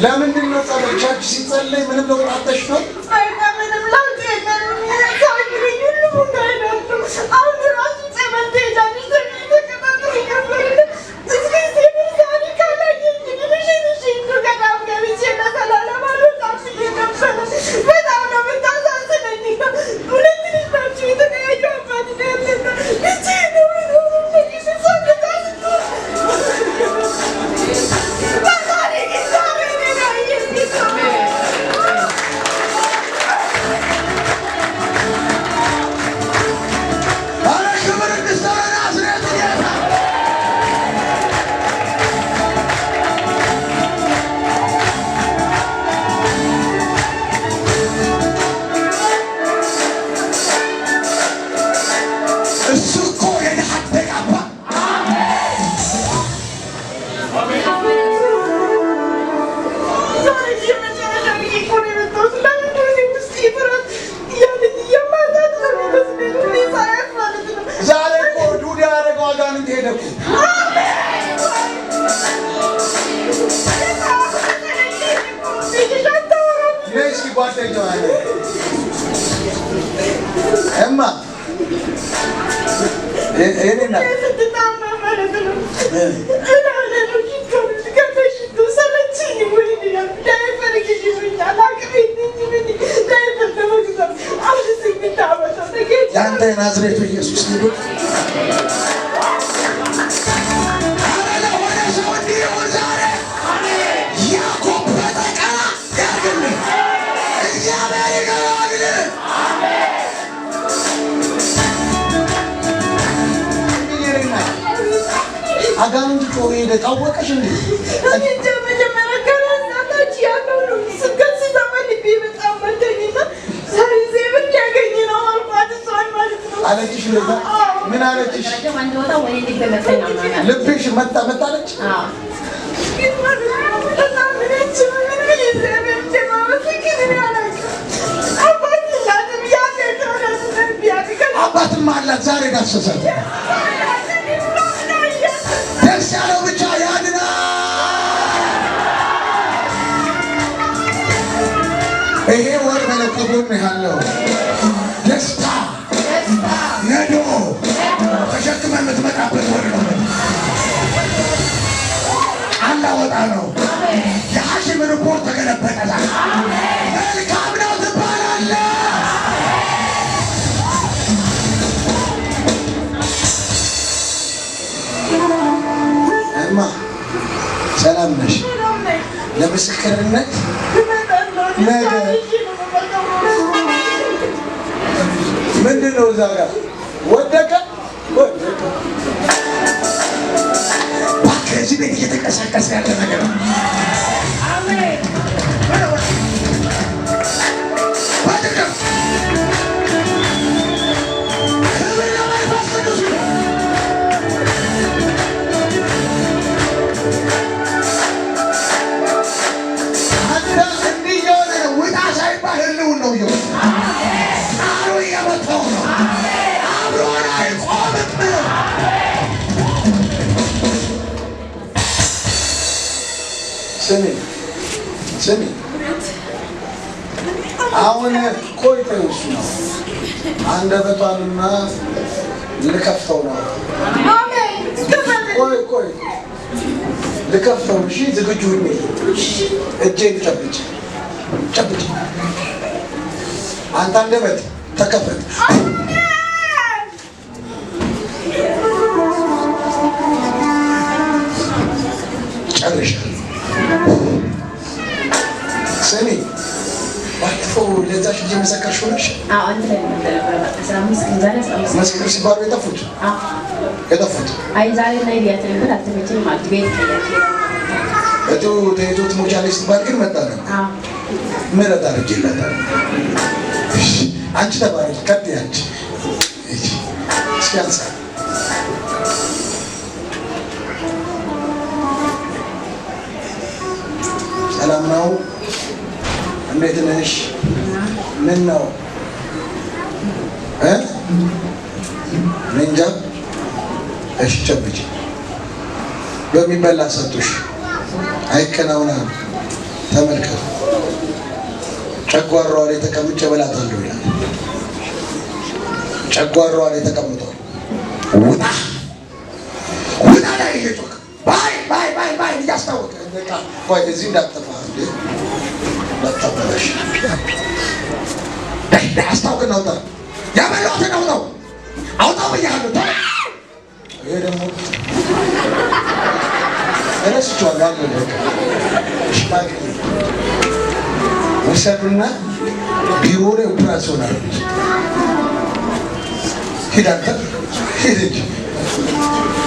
ለምንድን ነው ጸሎቻች ሲጸለይ ምንም ለውጥ አጥተሽ ነው? ምንም ለውጥ የለም። ሳይግሪኝ ሁሉ እንዳይደለም አሁን ራሱ ጸበል ትሄዳለች ተከታተል ነበር እስኪ ሲብዛኒ ካላየኝ ልሽንሽ ገዳም ገብቼ ለሰላለም አልወጣም ነበር። በጣም ነው የምታሳዝነኝ። ሁለት ልጅ ናቸው የተለያዩ አባት ነው ያለና ልጅ ነው Emma, ini nak. Yang Nazaret Yesus itu. አጋንንት ጮሄ ለታወቀሽ እንዴ? እንዴ መጀመሪያ ከራሳታች ያለው ስከስ ተመልቢ በጣም መደኝና ሳይዜ ምን ያገኝ ነው አልኳት። እሷን ማለት ነው አለችሽ። ለዛ ምን አለችሽ? ልብሽ መጣለች። አባትም አላት ዛሬ ዳሰሳት። ደስ ያለው ብቻ ያድና። ይሄ ወር መለከቡን ያለው ደስታ ነዶ ተሸክመ የምትመጣበት ወር ነው። አላወጣ ነው። የሐኪም ሪፖርት ተገለበጠ። መልካም ነው ትባላለህ። ሰላም ነሽ? ለምስክርነት ነገር ምንድን ነው? እዛ ጋር ወደቀ። ከዚህ ቤት እየተንቀሳቀሰ ያለ ነገር ነው። አሜን። ስሚ አሁን ቆይተው እሱ ነው አንደበቷንና ልከፍተው ነው። አሜን። ቆይ ልከፍተው። እሺ ዝግጁ ነኝ። እጄን ጨብጭ። አንተ አንደበት ተከፈት። ጨርሻለሁ። ስሚ ባለፈው ለዛሽ ልጅ መሰከርሽው ነሽ? አዎ አንተ ላይ መስከር ሲባሉ የጠፉት አይ ዛሬ ላይ ቢያት ነበር አልተመቸኝም ማለት ቤት እቱ ተይዞ ትሞቻለሽ ሲባል ግን መጣ ነው። ምህረት አድርጌላታል። አንቺ ተባረኪ። ቀጥይ አንቺ እስኪ አንሳ። ሰላም ነው? እንዴት ነሽ? ምን ነው እንጃ። እሺ ጨብጭ። በሚበላ ሰጡሽ አይከናውና ተመልከቱ። ጨጓራዋ ላይ ተቀምጬ እበላታለሁ ይላል። ጨጓራዋ ላይ ተቀምጧል። ውጣ ውጣ ላይ እየጮኸ ባይ እያስታወቀ ቆይ እዚህ እንዳትጠፋ እንዴ እንዳትጠፋሽ አስታውቅና አውጣ ያበላሁትን አውጣው ብያለሁ። ይሄ ደግሞ እረስቸዋለሁ። ሽማግሌ ወሰዱና ቢሮ ላይ ኦፕራሲዮን አሉት። ሂድ አንተ ሂድ እንጂ